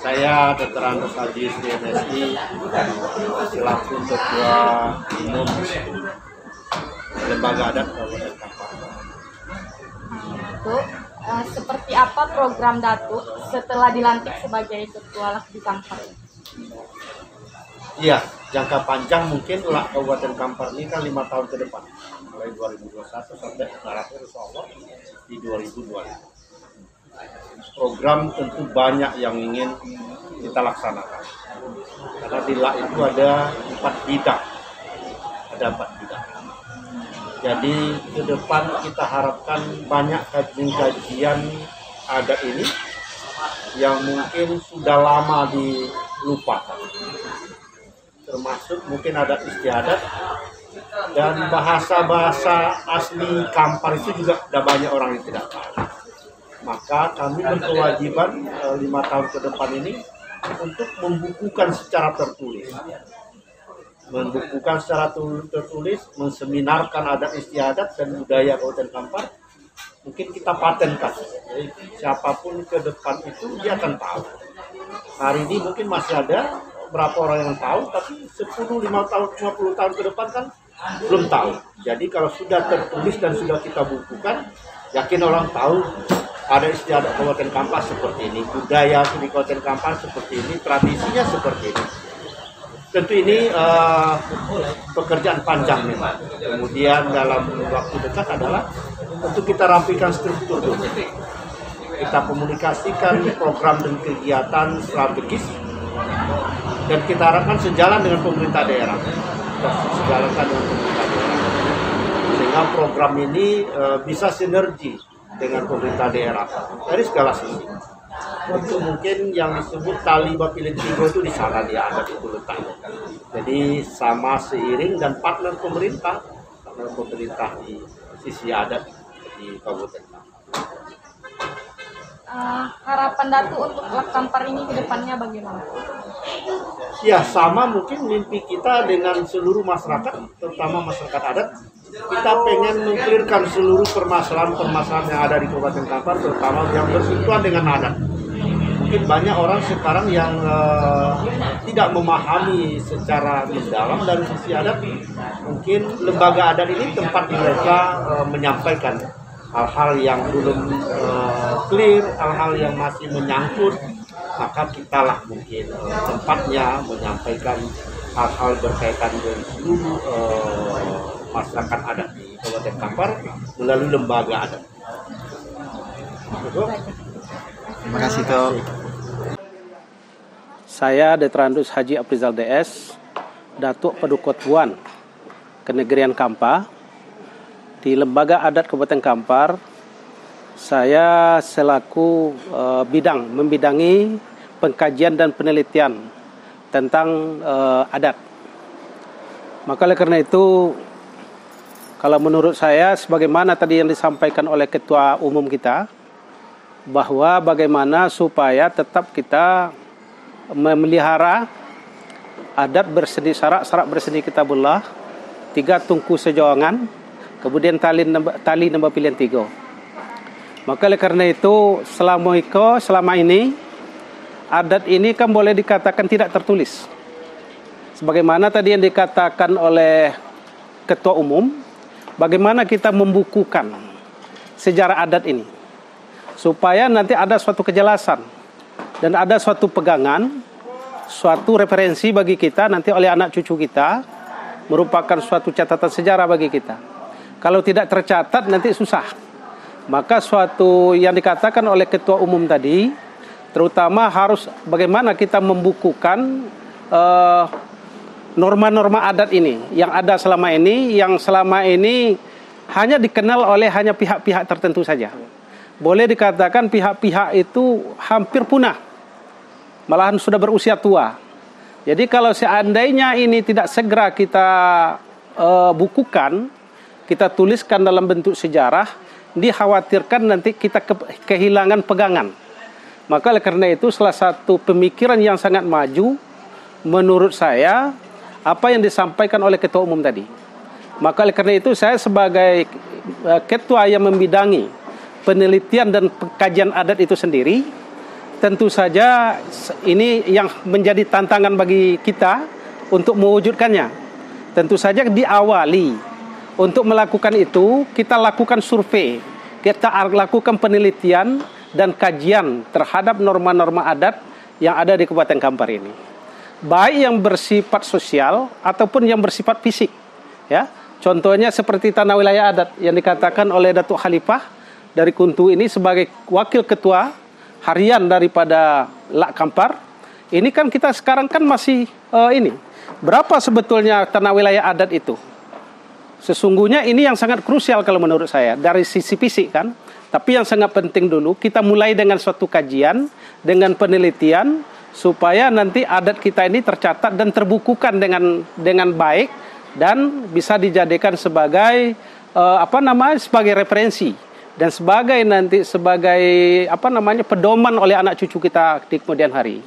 Saya Dr. Andes Haji SDMSI selaku Ketua Umum Lembaga Adat Kabupaten Kampar. Datuk, seperti apa program Datuk setelah dilantik sebagai Ketua Lakdi Kampar? Iya, jangka panjang mungkin Kabupaten Kampar ini kan 5 tahun ke depan, mulai 2021 sampai terakhir insya Allah di 2025. Program tentu banyak yang ingin kita laksanakan. Karena di LAK itu ada 4 bidang. Jadi ke depan kita harapkan banyak kajian-kajian adat ini yang mungkin sudah lama dilupakan. Termasuk mungkin adat istiadat dan bahasa-bahasa asli Kampar itu juga sudah banyak orang yang tidak tahu. Maka kami berkewajiban 5 tahun ke depan ini untuk membukukan secara tertulis. Menseminarkan adat istiadat dan budaya Kabupaten Kampar. Mungkin kita patenkan. Jadi siapapun ke depan itu dia akan tahu. Hari ini mungkin masih ada berapa orang yang tahu, tapi 10, 5 tahun, 50 tahun ke depan kan belum tahu. Jadi kalau sudah tertulis dan sudah kita bukukan, yakin orang tahu ada istiadat Kabupaten Kampar seperti ini, budaya di Kabupaten Kampar seperti ini, tradisinya seperti ini. Tentu ini pekerjaan panjang memang. Kemudian dalam waktu dekat adalah tentu kita rapikan struktur dulu. Kita komunikasikan program dan kegiatan strategis dan kita harapkan sejalan dengan pemerintah daerah. Sehingga program ini bisa sinergi dengan pemerintah daerah dari segala sisi. Untuk mungkin yang disebut tali Bapilin 3 itu di sana dia ada itu letaknya. Jadi sama seiring dan partner pemerintah di sisi adat di Kabupaten Kampar. Harapan Datuk untuk Lak Kampar ini ke depannya bagaimana? Ya sama mungkin mimpi kita dengan seluruh masyarakat, terutama masyarakat adat. Kita pengen mengklirkan seluruh permasalahan yang ada di Kabupaten Kampar, terutama yang bersentuhan dengan adat. Mungkin banyak orang sekarang yang tidak memahami secara mendalam dari sisi adat. Mungkin lembaga adat ini tempat mereka menyampaikan hal-hal yang belum clear, hal-hal yang masih menyangkut. Maka kitalah mungkin tempatnya menyampaikan hal-hal berkaitan dengan seluruh masyarakat adat di Kabupaten Kampar melalui lembaga adat. Terima kasih, Tok. Saya Dr. Andes Haji Aprizal DS, Datuk Padukot Wan, Kenegerian Kampar. Di Lembaga Adat Kabupaten Kampar, saya selaku membidangi pengkajian dan penelitian tentang adat. Maka oleh karena itu, kalau menurut saya, sebagaimana tadi yang disampaikan oleh Ketua Umum kita, bahwa bagaimana supaya tetap kita memelihara adat berseni sarak berseni kitabullah, 3 tungku sejawangan, kemudian tali nambah pilihan 3. Maka oleh karena itu selama ini adat ini kan boleh dikatakan tidak tertulis. Sebagaimana tadi yang dikatakan oleh Ketua Umum, bagaimana kita membukukan sejarah adat ini supaya nanti ada suatu kejelasan dan ada suatu pegangan, suatu referensi bagi kita nanti oleh anak cucu kita, merupakan suatu catatan sejarah bagi kita. Kalau tidak tercatat nanti susah. Maka suatu yang dikatakan oleh Ketua Umum tadi, terutama harus bagaimana kita membukukan norma-norma adat ini yang ada selama ini, yang selama ini hanya dikenal oleh hanya pihak-pihak tertentu saja. Boleh dikatakan pihak-pihak itu hampir punah, malahan sudah berusia tua. Jadi kalau seandainya ini tidak segera kita bukukan, kita tuliskan dalam bentuk sejarah, dikhawatirkan nanti kita kehilangan pegangan. Maka oleh karena itu salah satu pemikiran yang sangat maju menurut saya apa yang disampaikan oleh Ketua Umum tadi. Maka oleh karena itu saya sebagai ketua yang membidangi penelitian dan kajian adat itu sendiri, tentu saja ini yang menjadi tantangan bagi kita untuk mewujudkannya. Tentu saja diawali untuk melakukan itu kita lakukan survei, kita lakukan penelitian dan kajian terhadap norma-norma adat yang ada di Kabupaten Kampar ini, baik yang bersifat sosial ataupun yang bersifat fisik. Ya, contohnya seperti tanah wilayah adat yang dikatakan oleh Datuk Khalifah dari Kuntu ini sebagai wakil ketua harian daripada Lak Kampar. Ini kan kita sekarang kan masih ini berapa sebetulnya tanah wilayah adat itu? Sesungguhnya ini yang sangat krusial kalau menurut saya dari sisi fisik kan. Tapi yang sangat penting dulu kita mulai dengan suatu kajian, dengan penelitian supaya nanti adat kita ini tercatat dan terbukukan dengan baik dan bisa dijadikan sebagai sebagai referensi dan sebagai pedoman oleh anak cucu kita di kemudian hari.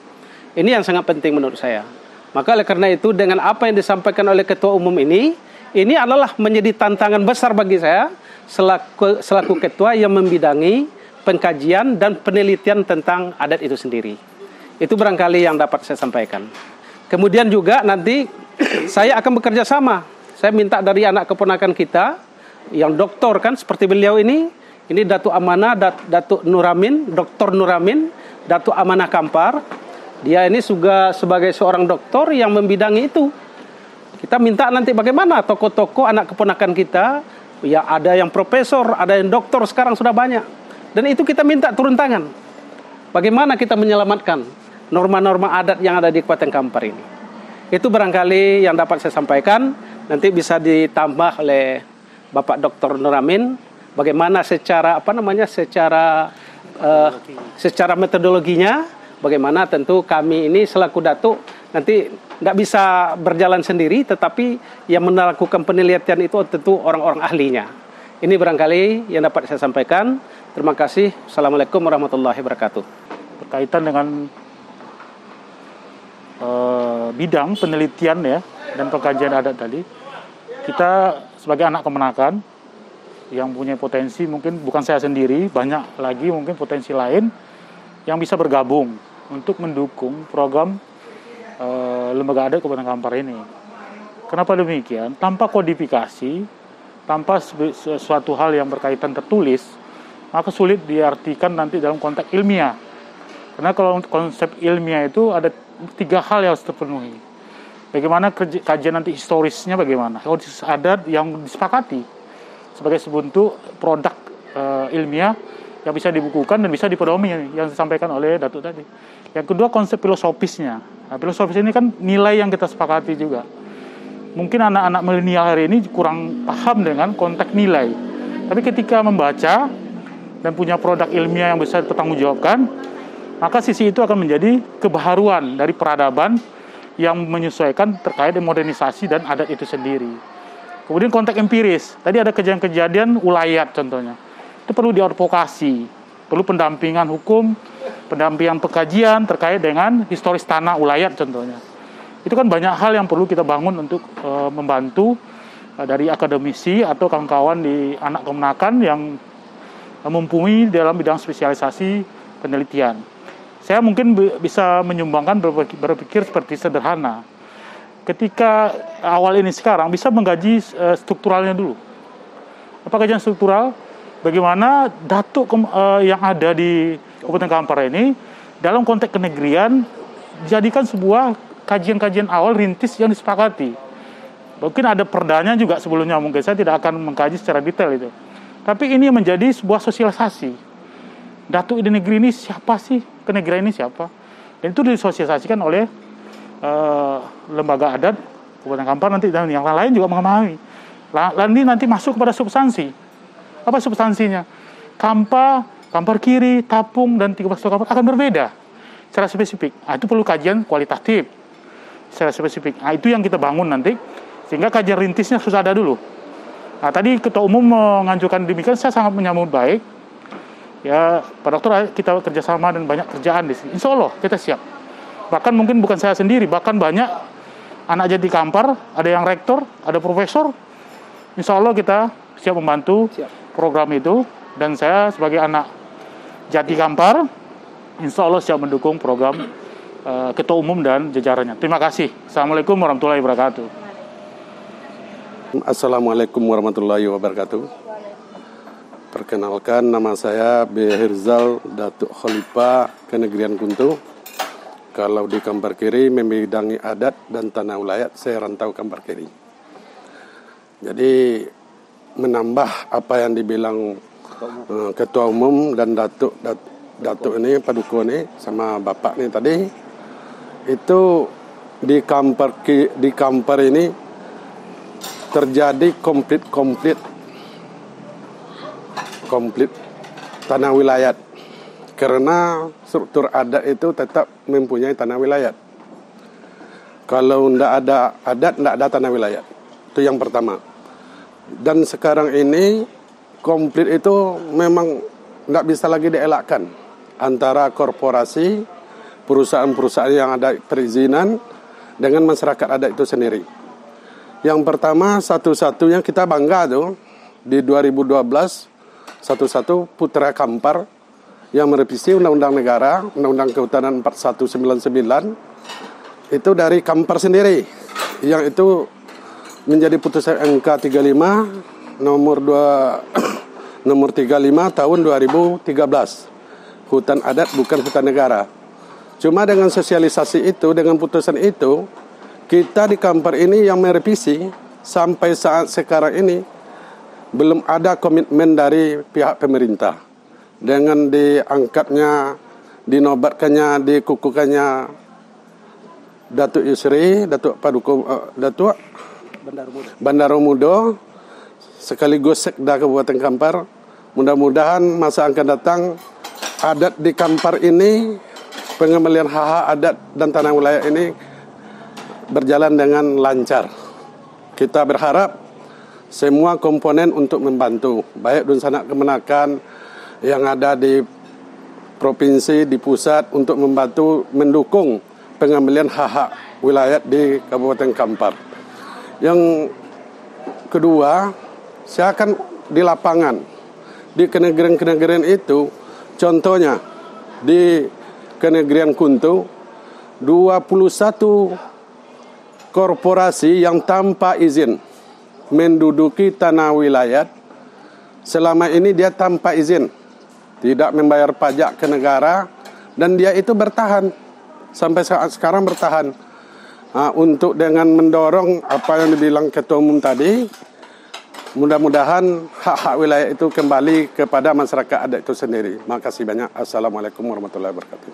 Ini yang sangat penting menurut saya. Maka oleh karena itu dengan apa yang disampaikan oleh Ketua Umum ini adalah menjadi tantangan besar bagi saya selaku ketua yang membidangi pengkajian dan penelitian tentang adat itu sendiri. Itu barangkali yang dapat saya sampaikan. Kemudian juga nanti saya akan bekerja sama. Saya minta dari anak keponakan kita yang doktor kan seperti beliau ini Datuk Amanah, Datuk Nuramin, Dr. Nuramin, Datuk Amanah Kampar. Dia ini juga sebagai seorang doktor yang membidangi itu. Kita minta nanti bagaimana tokoh-tokoh anak keponakan kita, ya ada yang profesor, ada yang doktor sekarang sudah banyak. Dan itu kita minta turun tangan. Bagaimana kita menyelamatkan norma-norma adat yang ada di Kabupaten Kampar ini. Itu barangkali yang dapat saya sampaikan. Nanti bisa ditambah oleh Bapak Dr. Nuramin. Bagaimana secara secara metodologinya, bagaimana tentu kami ini selaku datuk nanti nggak bisa berjalan sendiri, tetapi yang melakukan penelitian itu tentu orang-orang ahlinya. Ini barangkali yang dapat saya sampaikan. Terima kasih. Assalamualaikum warahmatullahi wabarakatuh. Berkaitan dengan bidang penelitian ya dan pengkajian adat tadi, kita sebagai anak kemenakan yang punya potensi, mungkin bukan saya sendiri, banyak lagi mungkin potensi lain yang bisa bergabung untuk mendukung program lembaga adat Kabupaten Kampar ini. Kenapa demikian? Tanpa kodifikasi, tanpa sesuatu hal yang berkaitan tertulis, maka sulit diartikan nanti dalam konteks ilmiah. Karena kalau konsep ilmiah itu ada 3 hal yang harus terpenuhi. Bagaimana kajian nanti historisnya, bagaimana kondisi adat yang disepakati sebagai sebentuk produk ilmiah yang bisa dibukukan dan bisa dipedomi yang disampaikan oleh Datuk tadi. Yang kedua, konsep filosofisnya. Nah, filosofis ini kan nilai yang kita sepakati juga. Mungkin anak-anak milenial hari ini kurang paham dengan konteks nilai. Tapi ketika membaca dan punya produk ilmiah yang bisa dipertanggungjawabkan, maka sisi itu akan menjadi kebaharuan dari peradaban yang menyesuaikan terkait dengan modernisasi dan adat itu sendiri. Kemudian konteks empiris. Tadi ada kejadian-kejadian ulayat contohnya. Itu perlu diadvokasi, perlu pendampingan hukum, pendampingan pengkajian terkait dengan historis tanah ulayat contohnya. Itu kan banyak hal yang perlu kita bangun untuk membantu dari akademisi atau kawan-kawan di anak kemenakan yang mumpuni dalam bidang spesialisasi penelitian. Saya mungkin bisa menyumbangkan berpikir seperti sederhana. Ketika awal ini sekarang bisa menggaji strukturalnya dulu. Apa kajian struktural? Bagaimana datuk yang ada di Kabupaten Kampar ini dalam konteks kenegerian dijadikan sebuah kajian-kajian awal rintis yang disepakati. Mungkin ada perdanya juga sebelumnya, mungkin saya tidak akan mengkaji secara detail itu. Tapi ini menjadi sebuah sosialisasi. Datuk di negeri ini siapa sih? Kenegerian ini siapa? Dan itu disosialisasikan oleh lembaga adat Kabupaten Kampar nanti, dan yang lain juga memahami. Nanti masuk kepada substansi. Apa substansinya? Kampar Kiri, Tapung, dan 13 Kampar akan berbeda secara spesifik. Itu perlu kajian kualitatif secara spesifik. Itu yang kita bangun nanti, sehingga kajian rintisnya sudah ada dulu. Tadi Ketua Umum menganjurkan demikian, saya sangat menyambut baik. Ya, Pak Dokter, kita kerjasama dan banyak kerjaan di sini. Insya Allah kita siap. Bahkan mungkin bukan saya sendiri, bahkan banyak anak jadi Kampar, ada yang rektor, ada profesor. Insya Allah kita siap membantu program itu. Dan saya sebagai anak Jati Kampar, insya Allah siap mendukung program Ketua Umum dan jajarannya. Terima kasih. Assalamualaikum warahmatullahi wabarakatuh. Assalamualaikum warahmatullahi wabarakatuh. Perkenalkan, nama saya B. Hirzal Datuk Khalifah Kenegrian Kuntuh. Kalau di Kampar Kiri membidangi adat dan tanah wilayah, saya rantau Kampar Kiri. Jadi menambah apa yang dibilang Ketua Umum dan Datuk ini, Paduko ini sama Bapak ini tadi, itu di Kampar ini terjadi komplit tanah wilayah, karena struktur adat itu tetap mempunyai tanah wilayah. Kalau tidak ada adat, tidak ada tanah wilayah. Itu yang pertama. Dan sekarang ini komplit itu memang tidak bisa lagi dielakkan antara korporasi, perusahaan-perusahaan yang ada perizinan dengan masyarakat adat itu sendiri. Yang pertama, satu-satunya kita bangga tuh di 2012 satu-satu Putra Kampar yang merevisi Undang-Undang Negara, Undang-Undang Kehutanan 4199 itu dari Kampar sendiri, yang itu menjadi putusan MK 35 nomor 35 tahun 2013. Hutan adat bukan hutan negara. Cuma dengan sosialisasi itu, dengan putusan itu, kita di Kampar ini yang merevisi sampai saat sekarang ini belum ada komitmen dari pihak pemerintah. Dengan diangkatnya, dinobatkannya, dikukuhkannya Datuk Yusri, Datuk Paduko, Datuk Bandaromudo, sekaligus Sekda Kabupaten Kampar. Mudah-mudahan masa akan datang adat di Kampar ini, pengembalian hak-hak adat dan tanah wilayah ini berjalan dengan lancar. Kita berharap semua komponen untuk membantu, baik Dunsana Kemenakan yang ada di provinsi, di pusat, untuk membantu mendukung pengembalian hak-hak wilayah di Kabupaten Kampar. Yang kedua, saya akan di lapangan, di kenegrian-kenegrian itu, contohnya di Kenegrian Kuntuh, 21 korporasi yang tanpa izin menduduki tanah wilayah, selama ini dia tanpa izin, tidak membayar pajak ke negara, dan dia itu bertahan sampai saat sekarang bertahan. Untuk dengan mendorong apa yang dibilang Ketua Umum tadi, mudah-mudahan hak-hak wilayah itu kembali kepada masyarakat adat itu sendiri. Makasih banyak. Assalamualaikum warahmatullahi wabarakatuh.